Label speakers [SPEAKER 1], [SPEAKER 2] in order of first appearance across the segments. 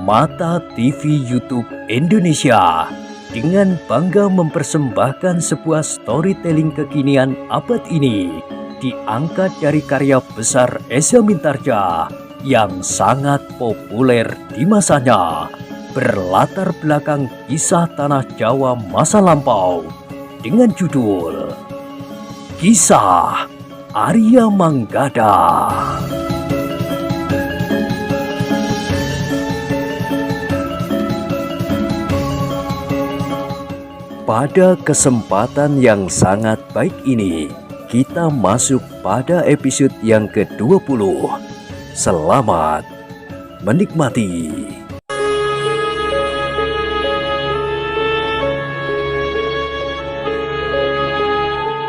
[SPEAKER 1] Permata TV YouTube Indonesia dengan bangga mempersembahkan sebuah storytelling kekinian abad ini diangkat dari karya besar Eza Mintarja yang sangat populer di masanya, berlatar belakang kisah tanah Jawa masa lampau dengan judul Kisah Arya Manggada. Pada kesempatan yang sangat baik ini, kita masuk pada episode yang ke-20. Selamat menikmati.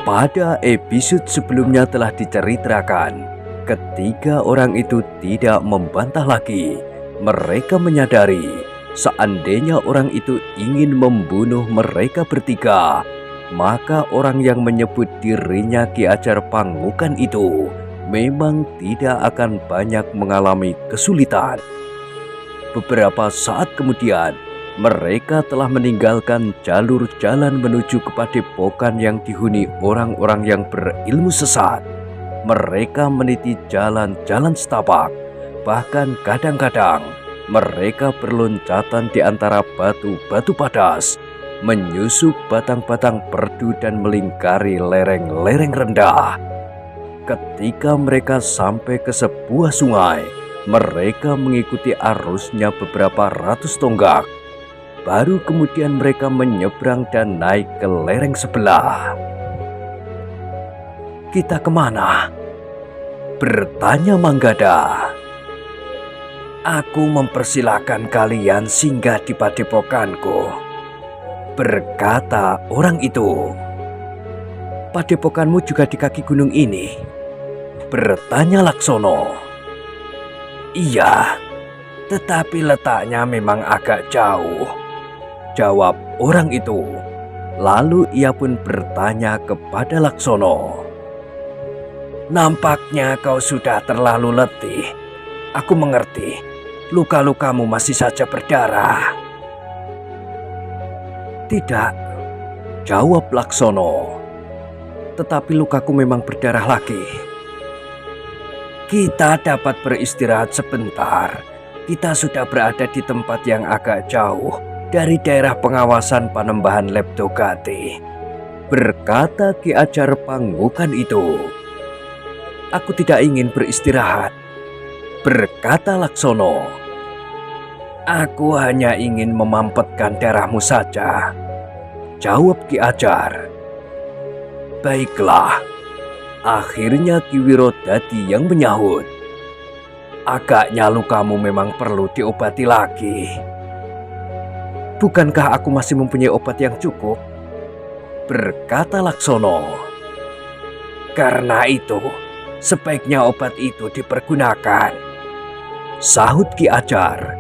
[SPEAKER 1] Pada episode sebelumnya telah diceritakan, ketiga orang itu tidak membantah lagi. Mereka menyadari seandainya orang itu ingin membunuh mereka bertiga, maka orang yang menyebut dirinya Ki Ajar Pangukan itu memang tidak akan banyak mengalami kesulitan. Beberapa saat kemudian, mereka telah meninggalkan jalur jalan menuju ke padepokan yang dihuni orang-orang yang berilmu sesat. Mereka meniti jalan-jalan setapak, bahkan kadang-kadang mereka berloncatan di antara batu-batu padas, menyusup batang-batang perdu dan melingkari lereng-lereng rendah. Ketika mereka sampai ke sebuah sungai, mereka mengikuti arusnya beberapa ratus tonggak. Baru kemudian mereka menyeberang dan naik ke lereng sebelah. "Kita kemana?" bertanya Manggada. "Aku mempersilahkan kalian singgah di padepokanku," berkata orang itu. "Padepokanmu juga di kaki gunung ini?" bertanya Laksono. "Iya, tetapi letaknya memang agak jauh," jawab orang itu. Lalu ia pun bertanya kepada Laksono, "Nampaknya kau sudah terlalu letih. Aku mengerti. Luka-lukamu masih saja berdarah." "Tidak," jawab Laksono. "Tetapi lukaku memang berdarah lagi." "Kita dapat beristirahat sebentar. Kita sudah berada di tempat yang agak jauh dari daerah pengawasan Panembahan Leptogati," berkata Ki Ajar Pangukan itu. "Aku tidak ingin beristirahat," berkata Laksono. "Aku hanya ingin memampetkan darahmu saja," jawab Ki Ajar. "Baiklah." Akhirnya Ki Wirodadi yang menyahut, "Agaknya lukamu memang perlu diobati lagi." "Bukankah aku masih mempunyai obat yang cukup?" berkata Laksono. "Karena itu, sebaiknya obat itu dipergunakan," sahut Ki Ajar.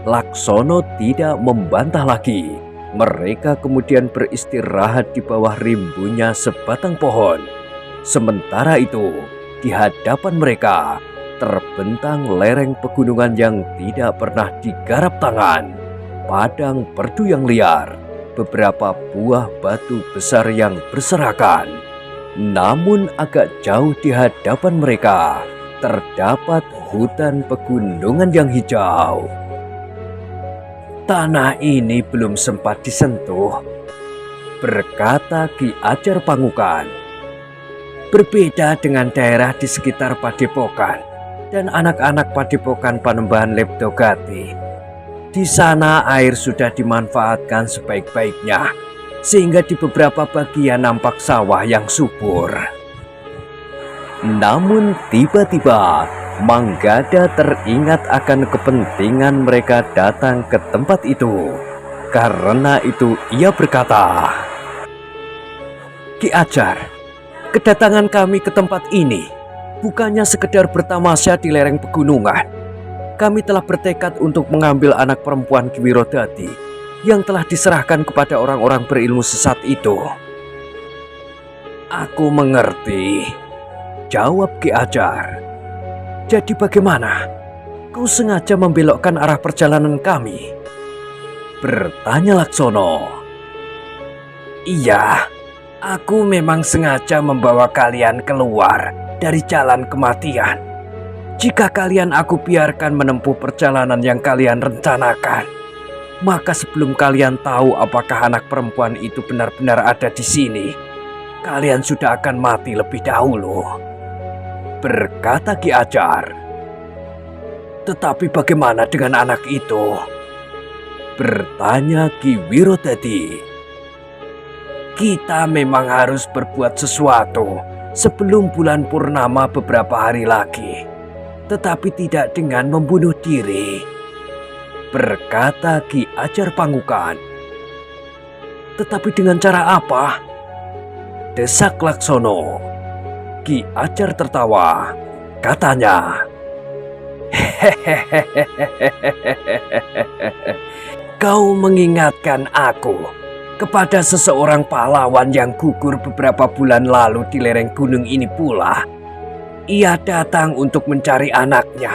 [SPEAKER 1] Laksono tidak membantah lagi. Mereka kemudian beristirahat di bawah rimbunya sebatang pohon. Sementara itu, di hadapan mereka terbentang lereng pegunungan yang tidak pernah digarap tangan, padang perdu yang liar, beberapa buah batu besar yang berserakan. Namun agak jauh di hadapan mereka terdapat hutan pegunungan yang hijau. "Tanah ini belum sempat disentuh," berkata Ki Ajar Pangukan. "Berbeda dengan daerah di sekitar padepokan dan anak-anak padepokan Panembahan Leptogati. Di sana air sudah dimanfaatkan sebaik-baiknya, sehingga di beberapa bagian nampak sawah yang subur." Namun tiba-tiba Manggada teringat akan kepentingan mereka datang ke tempat itu. Karena itu ia berkata, "Ki Ajar, kedatangan kami ke tempat ini bukannya sekedar bertamasya di lereng pegunungan. Kami telah bertekad untuk mengambil anak perempuan Ki Wirodadi yang telah diserahkan kepada orang-orang berilmu sesat itu." "Aku mengerti," jawab Ki Ajar. "Jadi bagaimana? kau sengaja membelokkan arah perjalanan kami?" bertanya Laksono. "Iya, aku memang sengaja membawa kalian keluar dari jalan kematian. Jika kalian aku biarkan menempuh perjalanan yang kalian rencanakan, maka sebelum kalian tahu apakah anak perempuan itu benar-benar ada di sini, kalian sudah akan mati lebih dahulu," berkata Ki Ajar. "Tetapi bagaimana dengan anak itu?" bertanya Ki Wirodadi. "Kita memang harus berbuat sesuatu sebelum bulan purnama beberapa hari lagi, tetapi tidak dengan membunuh diri," berkata Ki Ajar Pangukan. "Tetapi dengan cara apa?" desak Laksono. Ki Ajar tertawa, katanya, "Kau mengingatkan aku kepada seseorang pahlawan yang gugur beberapa bulan lalu di lereng gunung ini pula. Ia datang untuk mencari anaknya.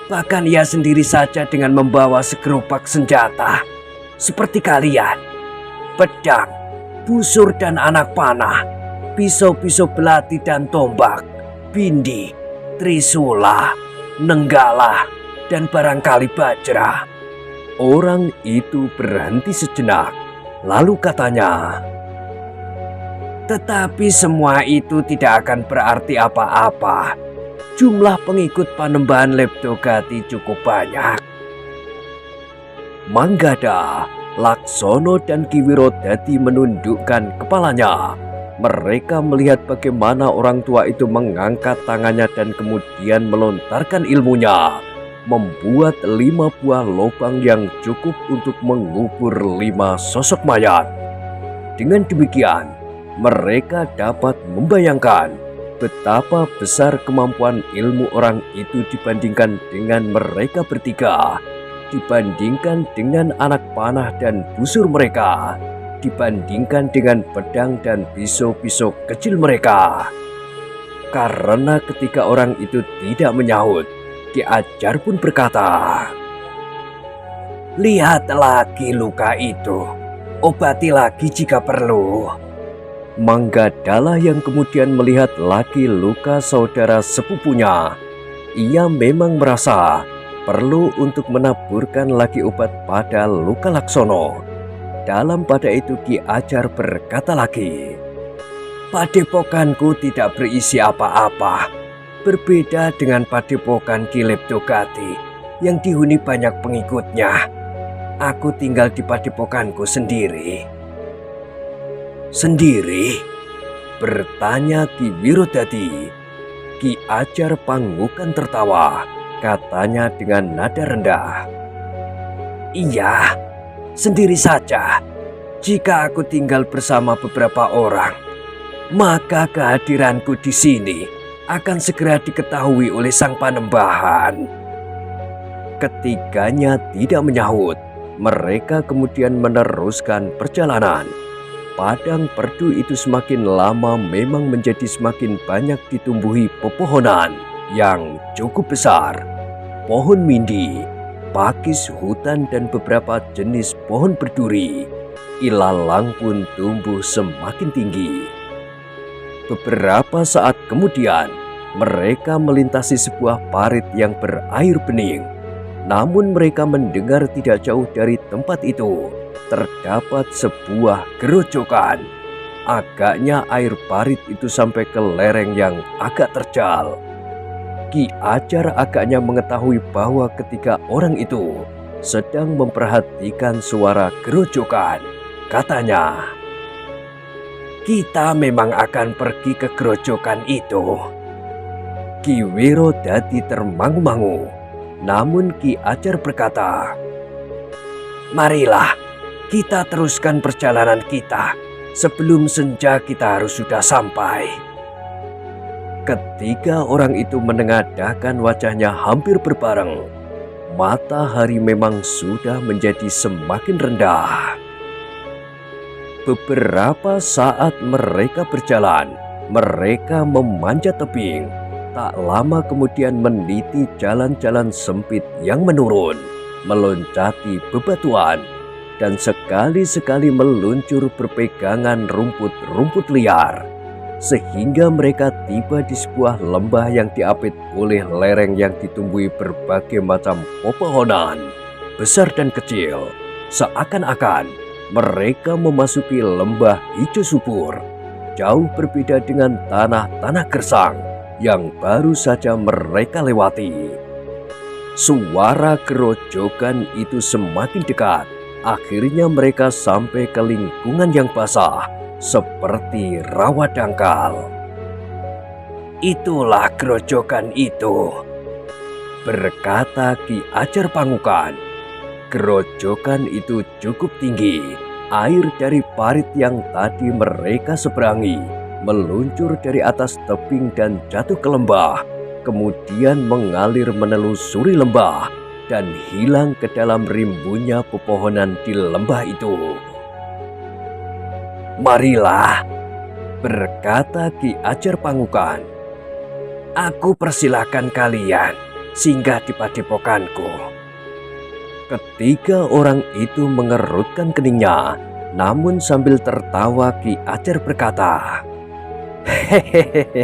[SPEAKER 1] Bahkan ia sendiri saja dengan membawa segerobak senjata. Seperti kalian, pedang, busur dan anak panah, pisau-pisau belati dan tombak, bindi, trisula, nenggala, dan barangkali bajra." Orang itu berhenti sejenak, lalu katanya, "Tetapi semua itu tidak akan berarti apa-apa. Jumlah pengikut Panembahan Leptogati cukup banyak." Manggada, Laksono dan Ki Wirodadi menundukkan kepalanya. Mereka melihat bagaimana orang tua itu mengangkat tangannya dan kemudian melontarkan ilmunya, membuat 5 buah lubang yang cukup untuk mengubur 5 sosok mayat. Dengan demikian, mereka dapat membayangkan betapa besar kemampuan ilmu orang itu dibandingkan dengan mereka bertiga, dibandingkan dengan anak panah dan busur mereka, dibandingkan dengan pedang dan pisau-pisau kecil mereka. Karena ketika orang itu tidak menyahut, Ki Ajar pun berkata, "Lihat lagi luka itu, obati lagi jika perlu." Manggadalah yang kemudian melihat lagi luka saudara sepupunya. Ia memang merasa perlu untuk menaburkan lagi obat pada luka Laksono. Dalam pada itu Ki Ajar berkata lagi, "Padepokanku tidak berisi apa-apa. Berbeda dengan padepokan Ki Leptogati yang dihuni banyak pengikutnya. Aku tinggal di padepokanku sendiri." "Sendiri?" bertanya Ki Wirodadi. Ki Ajar Pangukan tertawa, katanya dengan nada rendah, "Iya, sendiri saja. Jika aku tinggal bersama beberapa orang, maka kehadiranku di sini akan segera diketahui oleh Sang Panembahan." Ketiganya tidak menyahut. Mereka kemudian meneruskan perjalanan. Padang perdu itu semakin lama memang menjadi semakin banyak ditumbuhi pepohonan yang cukup besar. Pohon mindi, pakis hutan dan beberapa jenis pohon berduri. Ilalang pun tumbuh semakin tinggi. Beberapa saat kemudian, mereka melintasi sebuah parit yang berair bening. Namun mereka mendengar tidak jauh dari tempat itu terdapat sebuah gerojokan. Agaknya air parit itu sampai ke lereng yang agak terjal. Ki Ajar agaknya mengetahui bahwa ketika orang itu sedang memperhatikan suara gerojokan, katanya, "Kita memang akan pergi ke gerojokan itu." Ki Wirodadi termangu-mangu. Namun Ki Ajar berkata, "Marilah kita teruskan perjalanan kita. Sebelum senja kita harus sudah sampai." Ketiga orang itu menengadahkan wajahnya hampir berbareng. Matahari memang sudah menjadi semakin rendah. Beberapa saat mereka berjalan, mereka memanjat tebing. Tak lama kemudian meniti jalan-jalan sempit yang menurun, meloncati bebatuan, dan sekali-sekali meluncur berpegangan rumput-rumput liar, sehingga mereka tiba di sebuah lembah yang diapit oleh lereng yang ditumbuhi berbagai macam pepohonan, besar dan kecil. Seakan-akan mereka memasuki lembah hijau subur, jauh berbeda dengan tanah-tanah gersang yang baru saja mereka lewati. Suara gerojokan itu semakin dekat. Akhirnya mereka sampai ke lingkungan yang basah, seperti rawa dangkal. "Itulah gerojokan itu," berkata Ki Ajar Pangukan. Gerojokan itu cukup tinggi. Air dari parit yang tadi mereka seberangi meluncur dari atas tebing dan jatuh ke lembah, kemudian mengalir menelusuri lembah dan hilang ke dalam rimbunnya pepohonan di lembah itu. "Marilah," berkata Ki Ajar Pangukan. "Aku persilahkan kalian singgah di padepokanku." Ketiga orang itu mengerutkan keningnya, namun sambil tertawa Ki Ajar berkata, "Hehehe,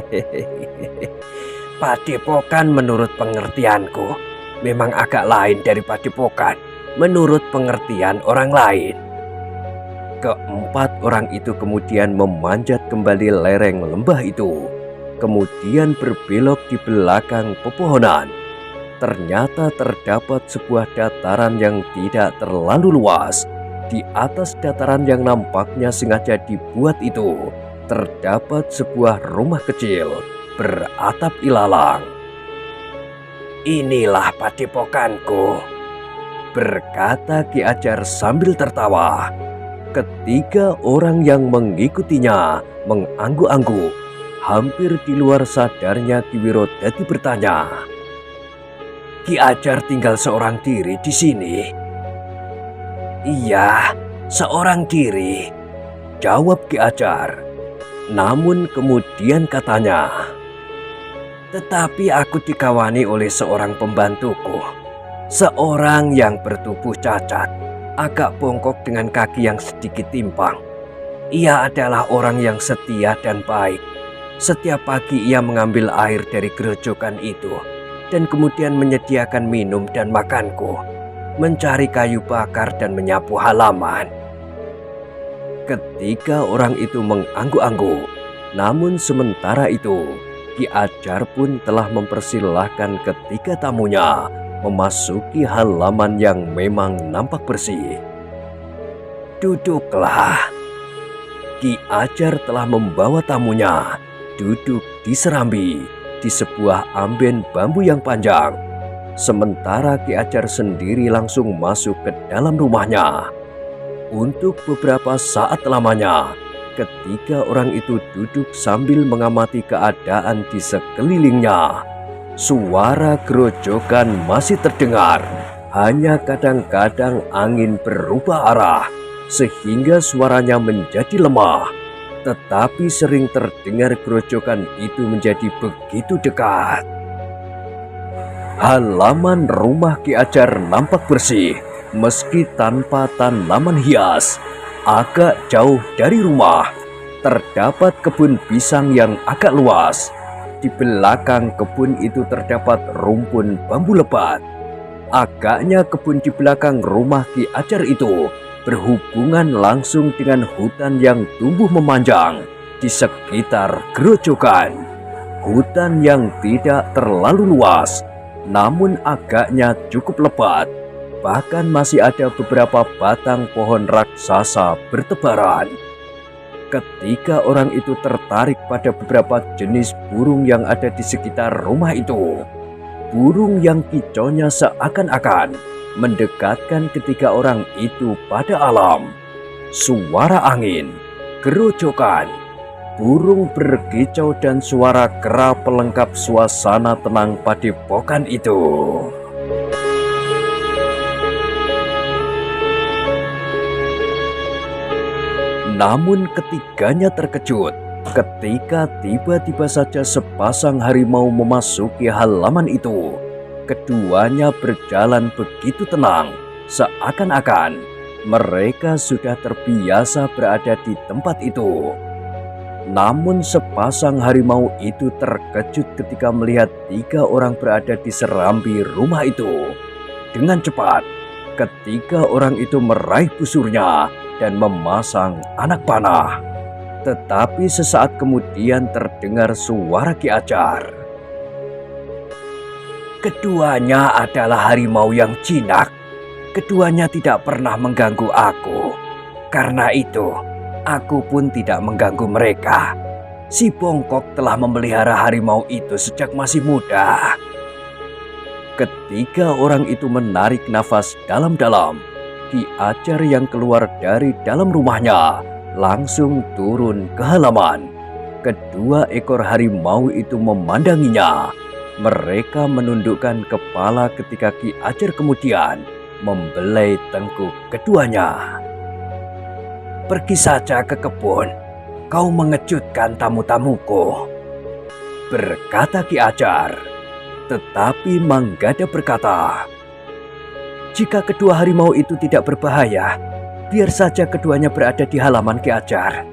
[SPEAKER 1] padepokan menurut pengertianku memang agak lain dari padepokan menurut pengertian orang lain." Keempat orang itu kemudian memanjat kembali lereng lembah itu, kemudian berbelok di belakang pepohonan. Ternyata terdapat sebuah dataran yang tidak terlalu luas. Di atas dataran yang nampaknya sengaja dibuat itu, terdapat sebuah rumah kecil beratap ilalang. "Inilah padepokanku," berkata Ki Ajar sambil tertawa. Ketiga orang yang mengikutinya mengangguk-angguk. Hampir di luar sadarnya Ki Wirodadi bertanya, "Ki Ajar tinggal seorang diri di sini?" "Iya, seorang diri," jawab Ki Ajar. Namun kemudian katanya, "Tetapi aku dikawani oleh seorang pembantuku, seorang yang bertubuh cacat, agak bongkok dengan kaki yang sedikit timpang. Ia adalah orang yang setia dan baik. Setiap pagi ia mengambil air dari gerojokan itu dan kemudian menyediakan minum dan makanku, mencari kayu bakar dan menyapu halaman." Ketiga orang itu mengangguk-angguk. Namun sementara itu, Ki Ajar pun telah mempersilahkan ketiga tamunya memasuki halaman yang memang nampak bersih. "Duduklah." Ki Ajar telah membawa tamunya duduk di serambi di sebuah amben bambu yang panjang. Sementara Ki Ajar sendiri langsung masuk ke dalam rumahnya. Untuk beberapa saat lamanya, ketiga orang itu duduk sambil mengamati keadaan di sekelilingnya. Suara gerojokan masih terdengar, hanya kadang-kadang angin berubah arah sehingga suaranya menjadi lemah. Tetapi sering terdengar gerojokan itu menjadi begitu dekat. Halaman rumah Ki Ajar nampak bersih meski tanpa tanaman hias. Agak jauh dari rumah terdapat kebun pisang yang agak luas. Di belakang kebun itu terdapat rumpun bambu lebat. Agaknya kebun di belakang rumah Ki Ajar itu berhubungan langsung dengan hutan yang tumbuh memanjang di sekitar gerojokan. Hutan yang tidak terlalu luas, namun agaknya cukup lebat. Bahkan masih ada beberapa batang pohon raksasa bertebaran. Ketiga orang itu tertarik pada beberapa jenis burung yang ada di sekitar rumah itu. Burung yang kicaunya seakan-akan mendekatkan ketiga orang itu pada alam. Suara angin, gerojokan, burung berkicau dan suara kera pelengkap suasana tenang padepokan itu. Namun ketiganya terkejut Ketika tiba-tiba saja sepasang harimau memasuki halaman itu, keduanya berjalan begitu tenang, seakan-akan mereka sudah terbiasa berada di tempat itu. Namun sepasang harimau itu terkejut ketika melihat 3 orang berada di serambi rumah itu. Dengan cepat, ketiga orang itu meraih busurnya dan memasang anak panah. Tetapi sesaat kemudian terdengar suara Ki Ajar. Keduanya adalah harimau yang jinak. Keduanya tidak pernah mengganggu aku. Karena itu, aku pun tidak mengganggu mereka. Si Bongkok telah memelihara harimau itu sejak masih muda. Ketiga orang itu menarik nafas dalam-dalam. Ki Ajar yang keluar dari dalam rumahnya langsung turun ke halaman. Kedua ekor harimau itu memandanginya. Mereka menundukkan kepala ketika Ki Ajar kemudian membelai tengkuk keduanya. Pergi saja ke kebun, kau mengejutkan tamu-tamuku, berkata Ki Ajar. Tetapi Manggada berkata, jika kedua harimau itu tidak berbahaya, biar saja keduanya berada di halaman Ki Ajar.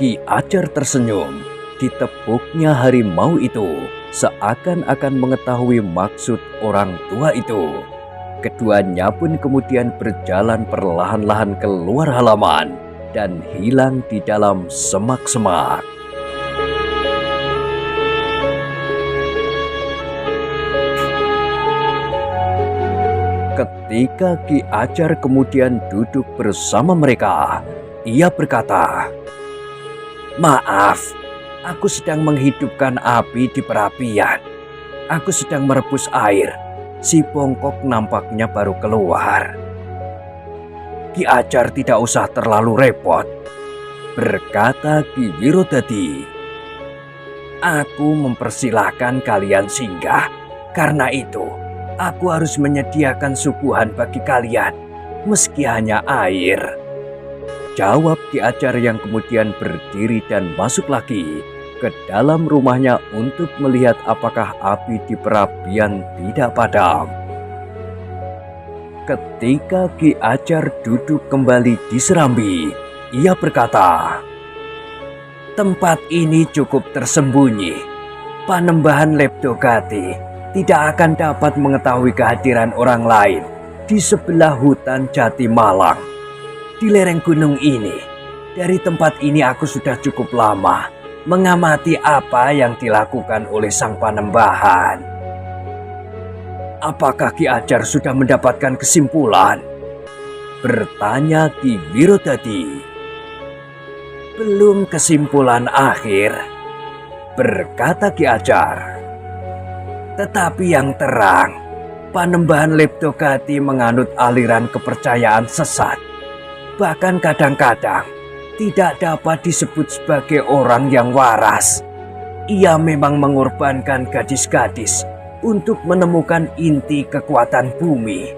[SPEAKER 1] Ki Ajar tersenyum. Ditepuknya harimau itu seakan-akan mengetahui maksud orang tua itu. Keduanya pun kemudian berjalan perlahan-lahan keluar halaman dan hilang di dalam semak-semak. Ketika Ki Ajar kemudian duduk bersama mereka, ia berkata, maaf, aku sedang menghidupkan api di perapian. Aku sedang merebus air. Si Bongkok nampaknya baru keluar. Ki Ajar tidak usah terlalu repot, berkata Ki Wirodadi. Aku mempersilahkan kalian singgah. Karena itu, aku harus menyediakan suguhan bagi kalian, meski hanya air, jawab Ki Ajar yang kemudian berdiri dan masuk lagi ke dalam rumahnya untuk melihat apakah api di perapian tidak padam. Ketika Ki Ajar duduk kembali di serambi, ia berkata, tempat ini cukup tersembunyi. Panembahan Leptogati tidak akan dapat mengetahui kehadiran orang lain di sebelah hutan Jati Malang. Di lereng gunung ini, dari tempat ini aku sudah cukup lama mengamati apa yang dilakukan oleh sang Panembahan. Apakah Ki Ajar sudah mendapatkan kesimpulan? Bertanya Ki Wirodadi. Belum kesimpulan akhir, berkata Ki Ajar. Tetapi yang terang, Panembahan Leptogati menganut aliran kepercayaan sesat. Bahkan kadang-kadang tidak dapat disebut sebagai orang yang waras. Ia memang mengorbankan gadis-gadis untuk menemukan inti kekuatan bumi.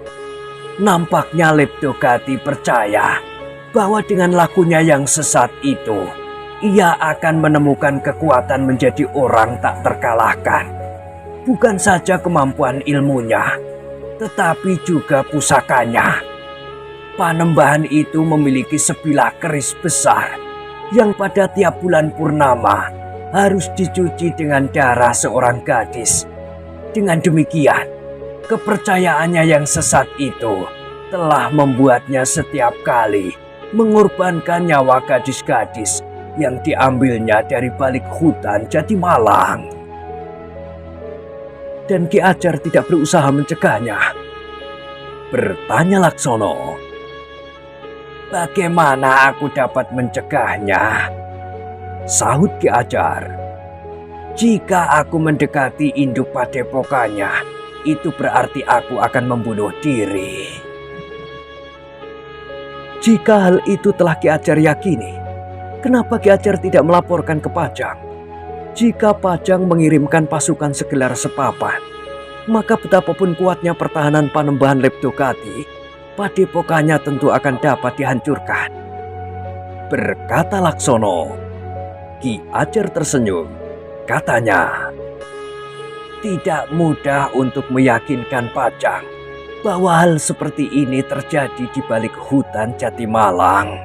[SPEAKER 1] Nampaknya Leptogati percaya bahwa dengan lakunya yang sesat itu, ia akan menemukan kekuatan menjadi orang tak terkalahkan. Bukan saja kemampuan ilmunya, tetapi juga pusakanya. Panembahan itu memiliki sebilah keris besar yang pada tiap bulan purnama harus dicuci dengan darah seorang gadis. Dengan demikian, kepercayaannya yang sesat itu telah membuatnya setiap kali mengorbankan nyawa gadis-gadis yang diambilnya dari balik hutan Jati Malang. Dan Ki Ajar tidak berusaha mencegahnya, bertanya Laksono. Bagaimana aku dapat mencegahnya? Sahut Ki Ajar. Jika aku mendekati induk padepokannya, itu berarti aku akan membunuh diri. Jika hal itu telah Ki Ajar yakini, kenapa Ki Ajar tidak melaporkan ke Pajang? Jika Pajang mengirimkan pasukan segelar sepapan, maka betapapun kuatnya pertahanan Panembahan Leptogati, padepokannya tentu akan dapat dihancurkan. berkata Laksono. Ki Ajar tersenyum, katanya, tidak mudah untuk meyakinkan Pajang bahwa hal seperti ini terjadi di balik hutan Jatimalang.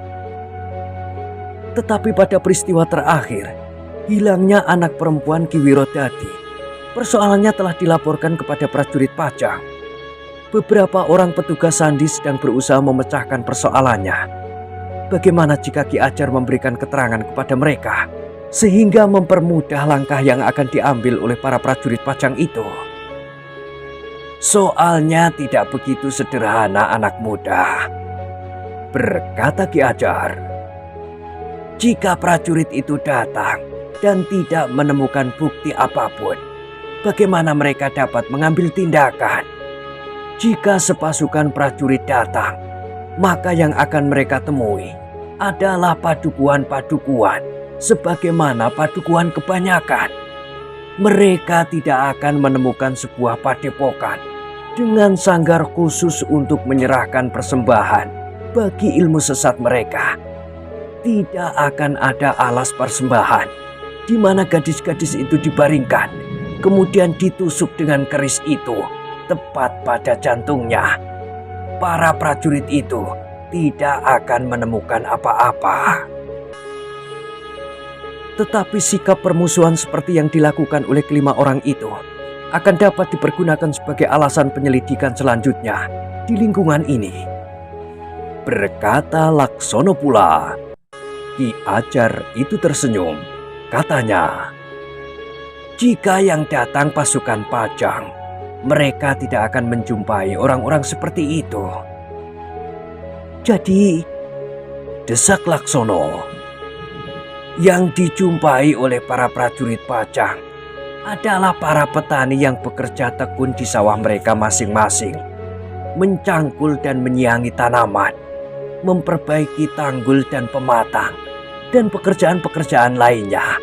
[SPEAKER 1] Tetapi pada peristiwa terakhir, hilangnya anak perempuan Ki Wirodadi, persoalannya telah dilaporkan kepada prajurit Pajang. Beberapa orang petugas sandi sedang berusaha memecahkan persoalannya. Bagaimana jika Ki Ajar memberikan keterangan kepada mereka, sehingga mempermudah langkah yang akan diambil oleh para prajurit Pajang itu? Soalnya tidak begitu sederhana, anak muda, berkata Ki Ajar. Jika prajurit itu datang dan tidak menemukan bukti apapun, bagaimana mereka dapat mengambil tindakan? Jika sepasukan prajurit datang, maka yang akan mereka temui adalah padukuan-padukuan sebagaimana padukuan kebanyakan. Mereka tidak akan menemukan sebuah padepokan dengan sanggar khusus untuk menyerahkan persembahan bagi ilmu sesat mereka. Tidak akan ada alas persembahan di mana gadis-gadis itu dibaringkan, kemudian ditusuk dengan keris itu tepat pada jantungnya. Para prajurit itu tidak akan menemukan apa-apa. Tetapi sikap permusuhan seperti yang dilakukan oleh kelima orang itu akan dapat dipergunakan sebagai alasan penyelidikan selanjutnya di lingkungan ini, berkata Laksono pula. Ki Ajar itu tersenyum, katanya, jika yang datang pasukan Pajang, mereka tidak akan menjumpai orang-orang seperti itu. Jadi, desak Laksono, yang dijumpai oleh para prajurit Pajang adalah para petani yang bekerja tekun di sawah mereka masing-masing, mencangkul dan menyiangi tanaman, memperbaiki tanggul dan pematang, dan pekerjaan-pekerjaan lainnya.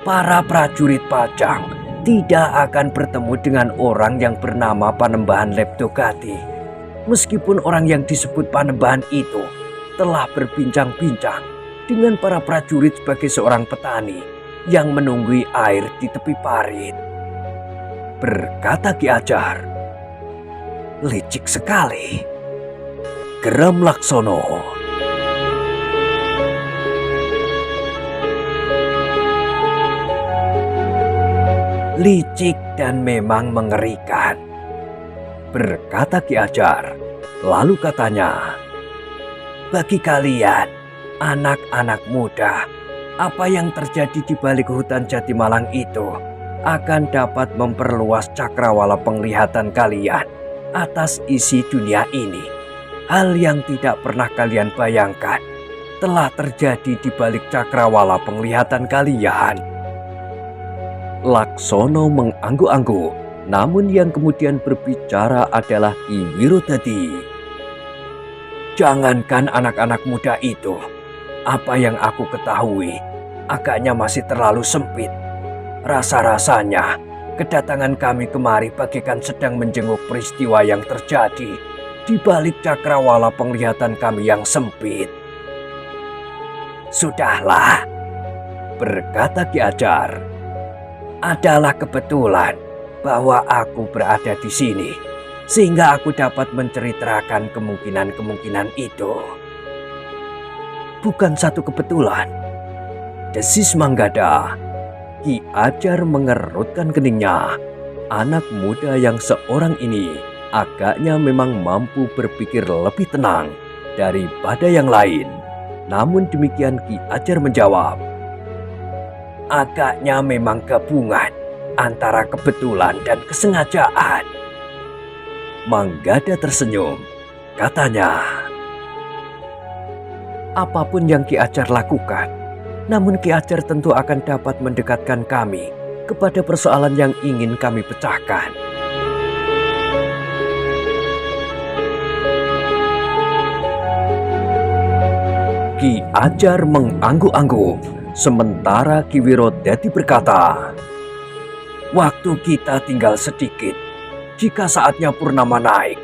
[SPEAKER 1] Para prajurit Pajang tidak akan bertemu dengan orang yang bernama Panembahan Leptogati, meskipun orang yang disebut Panembahan itu telah berbincang-bincang dengan para prajurit sebagai seorang petani yang menunggui air di tepi parit, berkata Ki Ajar. Licik sekali, geram Laksono. Licik dan memang mengerikan, berkata Ki Ajar. Lalu katanya, bagi kalian anak-anak muda, apa yang terjadi di balik hutan Jatimalang itu akan dapat memperluas cakrawala penglihatan kalian atas isi dunia ini. Hal yang tidak pernah kalian bayangkan telah terjadi di balik cakrawala penglihatan kalian. Laksono mengangguk-angguk, namun yang kemudian berbicara adalah Ki Wirodadi. Jangankan anak-anak muda itu, apa yang aku ketahui agaknya masih terlalu sempit. Rasa-rasanya kedatangan kami kemari bagaikan sedang menjenguk peristiwa yang terjadi di balik cakrawala penglihatan kami yang sempit. Sudahlah, berkata Ki Ajar. Adalah kebetulan bahwa aku berada di sini, sehingga aku dapat menceritakan kemungkinan-kemungkinan itu. Bukan satu kebetulan, desis Manggada. Ki Ajar mengerutkan keningnya. Anak muda yang seorang ini agaknya memang mampu berpikir lebih tenang daripada yang lain. Namun demikian Ki Ajar menjawab, agaknya memang gabungan antara kebetulan dan kesengajaan. Manggada tersenyum, katanya, apapun yang Ki Ajar lakukan, namun Ki Ajar tentu akan dapat mendekatkan kami kepada persoalan yang ingin kami pecahkan. Ki Ajar mengangguk-angguk, sementara Ki Wirodadi berkata, waktu kita tinggal sedikit. Jika saatnya purnama naik,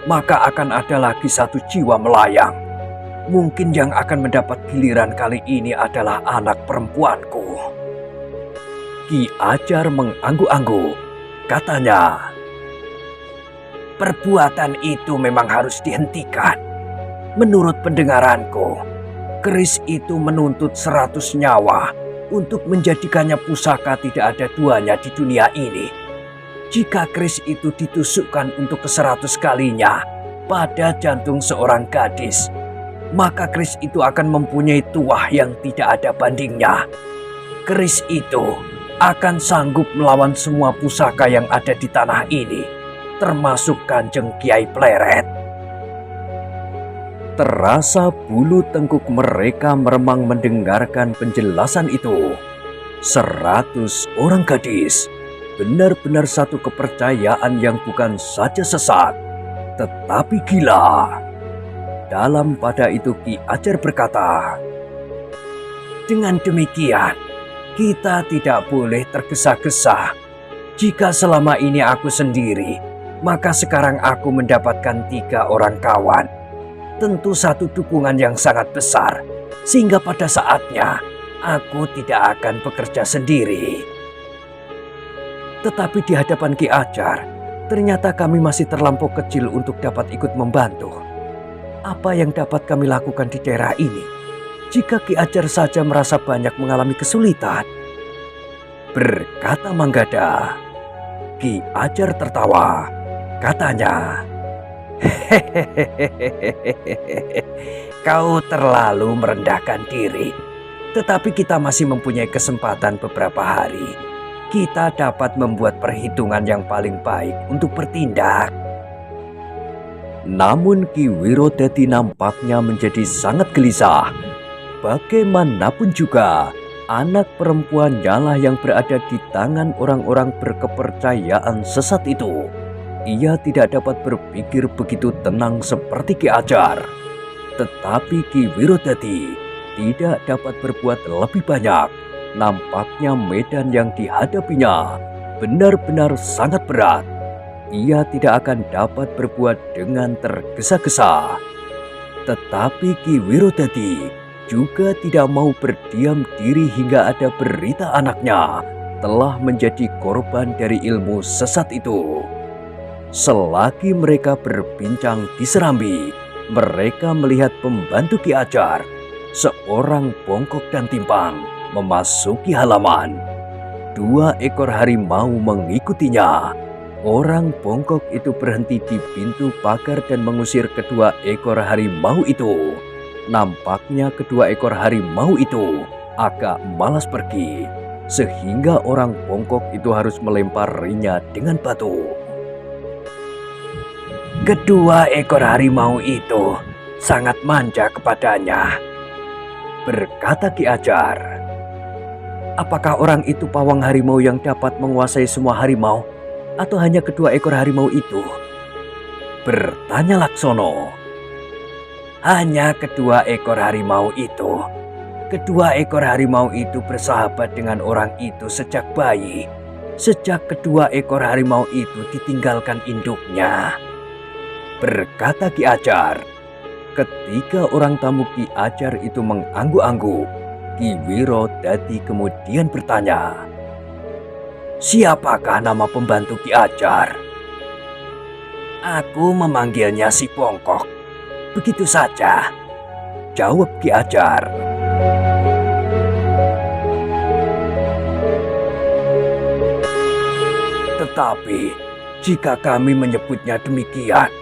[SPEAKER 1] maka akan ada lagi satu jiwa melayang. Mungkin yang akan mendapat giliran kali ini adalah anak perempuanku. Ki Ajar mengangguk-angguk. Katanya, perbuatan itu memang harus dihentikan. Menurut pendengaranku, keris itu menuntut 100 nyawa untuk menjadikannya pusaka tidak ada duanya di dunia ini. Jika keris itu ditusukkan untuk ke-100 kalinya pada jantung seorang gadis, maka keris itu akan mempunyai tuah yang tidak ada bandingnya. Keris itu akan sanggup melawan semua pusaka yang ada di tanah ini, termasuk Kanjeng Kiai Pleret. Terasa bulu tengkuk mereka meremang mendengarkan penjelasan itu. 100 orang gadis, benar-benar satu kepercayaan yang bukan saja sesat, tetapi gila. Dalam pada itu Ki Ajar berkata, dengan demikian, kita tidak boleh tergesa-gesa. Jika selama ini aku sendiri, maka sekarang aku mendapatkan 3 orang kawan. Tentu satu dukungan yang sangat besar, sehingga pada saatnya aku tidak akan bekerja sendiri. Tetapi di hadapan Ki Ajar, ternyata kami masih terlampau kecil untuk dapat ikut membantu. Apa yang dapat kami lakukan di daerah ini jika Ki Ajar saja merasa banyak mengalami kesulitan? Berkata Manggada. Ki Ajar tertawa. Katanya, hehehe, kau terlalu merendahkan diri. Tetapi kita masih mempunyai kesempatan beberapa hari. Kita dapat membuat perhitungan yang paling baik untuk bertindak. Namun Ki Wirodadi nampaknya menjadi sangat gelisah. Bagaimanapun juga, anak perempuannya lah yang berada di tangan orang-orang berkepercayaan sesat itu. Ia tidak dapat berpikir begitu tenang seperti Ki Ajar. Tetapi Ki Wirodadi tidak dapat berbuat lebih banyak. Nampaknya medan yang dihadapinya benar-benar sangat berat. Ia tidak akan dapat berbuat dengan tergesa-gesa. Tetapi Ki Wirodadi juga tidak mau berdiam diri hingga ada berita anaknya telah menjadi korban dari ilmu sesat itu. Selagi mereka berbincang di serambi, mereka melihat pembantu Ki Ajar, seorang bongkok dan timpang, memasuki halaman. 2 ekor harimau mengikutinya. Orang bongkok itu berhenti di pintu pagar dan mengusir kedua ekor harimau itu. Nampaknya kedua ekor harimau itu agak malas pergi, sehingga orang bongkok itu harus melemparinya dengan batu. Kedua ekor harimau itu sangat manja kepadanya, berkata Ki Ajar. Apakah orang itu pawang harimau yang dapat menguasai semua harimau? Atau hanya kedua ekor harimau itu? Bertanya Laksono. Hanya kedua ekor harimau itu. Kedua ekor harimau itu bersahabat dengan orang itu sejak bayi. Sejak kedua ekor harimau itu ditinggalkan induknya, berkata Ki Ajar. Ketika orang tamu Ki Ajar itu mengangguk-angguk, Ki Wirodadi kemudian bertanya, siapakah nama pembantu Ki Ajar? Aku memanggilnya si Bongkok. Begitu saja, jawab Ki Ajar. Tetapi jika kami menyebutnya demikian,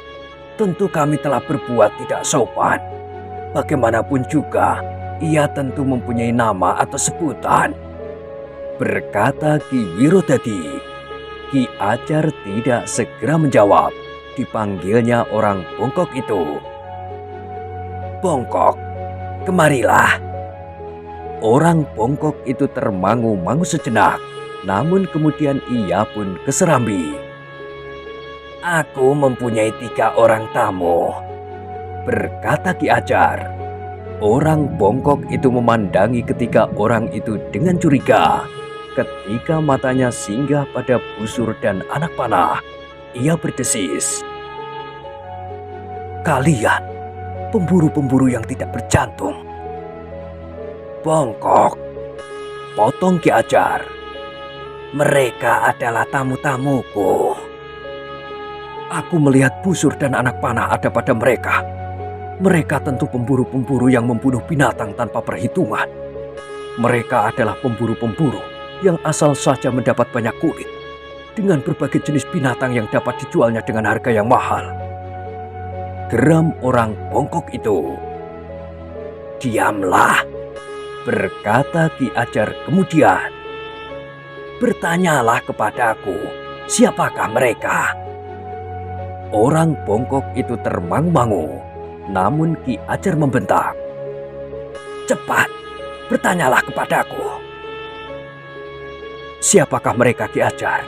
[SPEAKER 1] tentu kami telah berbuat tidak sopan. Bagaimanapun juga, ia tentu mempunyai nama atau sebutan, berkata Ki Wirodadi. Ki Ajar tidak segera menjawab. Dipanggilnya orang bongkok itu. Bongkok, kemarilah. Orang bongkok itu termangu-mangu sejenak, namun kemudian ia pun ke serambi. Aku mempunyai 3 orang tamu, berkata Ki Ajar. Orang bongkok itu memandangi ketiga orang itu dengan curiga. Ketika matanya singgah pada busur dan anak panah, ia berdesis. pemburu-pemburu yang tidak berjantung. Bongkok, potong Ki Ajar. Mereka adalah tamu-tamuku. Aku melihat busur dan anak panah ada pada mereka. Mereka tentu pemburu-pemburu yang membunuh binatang tanpa perhitungan. Mereka adalah pemburu-pemburu yang asal saja mendapat banyak kulit dengan berbagai jenis binatang yang dapat dijualnya dengan harga yang mahal. Geram orang bongkok itu. Diamlah, berkata Ki Ajar kemudian. Bertanyalah kepadaku, siapakah mereka? Orang bongkok itu termangu-mangu, namun Ki Ajar membentak. Cepat, bertanyalah kepadaku. Siapakah mereka, Ki Ajar?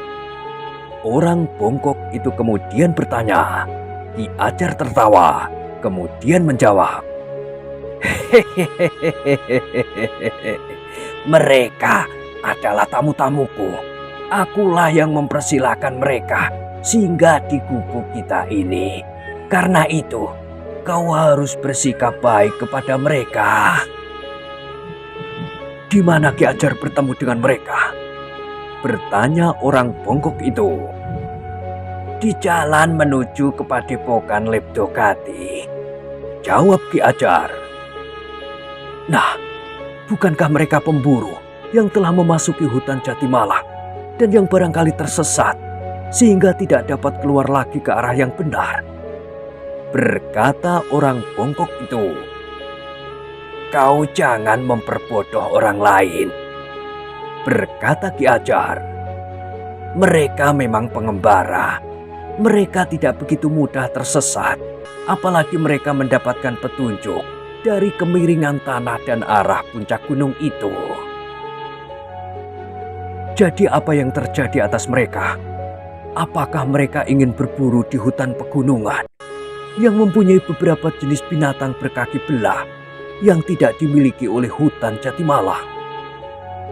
[SPEAKER 1] Orang bongkok itu kemudian bertanya. Ki Ajar tertawa, kemudian menjawab. Mereka adalah tamu-tamuku. Akulah yang mempersilahkan mereka singgah di gubuk kita ini. Karena itu, kau harus bersikap baik kepada mereka. Di mana Ki Ajar bertemu dengan mereka? Bertanya orang bongkok itu. Di jalan menuju ke Padepokan Leptokati, jawab Ki Ajar. Nah, bukankah mereka pemburu yang telah memasuki hutan Jatimalah dan yang barangkali tersesat sehingga tidak dapat keluar lagi ke arah yang benar? Berkata orang bongkok itu. Kau jangan memperbodoh orang lain, berkata Ki Ajar. Mereka memang pengembara. Mereka tidak begitu mudah tersesat, apalagi mereka mendapatkan petunjuk dari kemiringan tanah dan arah puncak gunung itu. Jadi apa yang terjadi atas mereka? Apakah mereka ingin berburu di hutan pegunungan yang mempunyai beberapa jenis binatang berkaki belah yang tidak dimiliki oleh hutan Jatimalah?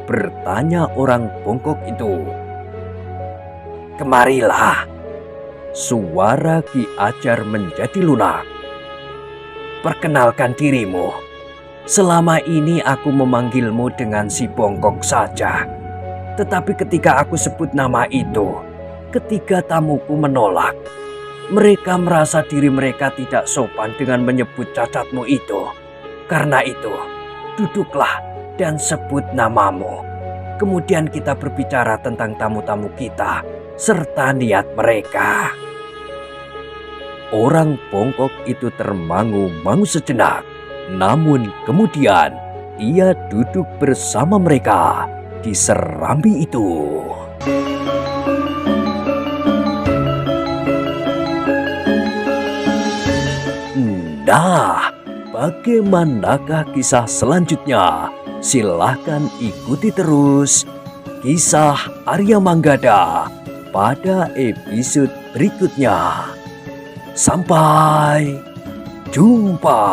[SPEAKER 1] Bertanya orang bongkok itu. Kemarilah. Suara Ki Ajar menjadi lunak. Perkenalkan dirimu. Selama ini aku memanggilmu dengan si bongkok saja. Tetapi ketika aku sebut nama itu, ketiga tamuku menolak. Mereka merasa diri mereka tidak sopan dengan menyebut cacatmu itu. Karena itu, duduklah dan sebut namamu. Kemudian kita berbicara tentang tamu-tamu kita serta niat mereka. Orang bongkok itu termangu-mangu sejenak. Namun kemudian ia duduk bersama mereka di serambi itu. Nah, bagaimanakah kisah selanjutnya? Silahkan ikuti terus kisah Arya Manggada pada episode berikutnya. Sampai jumpa.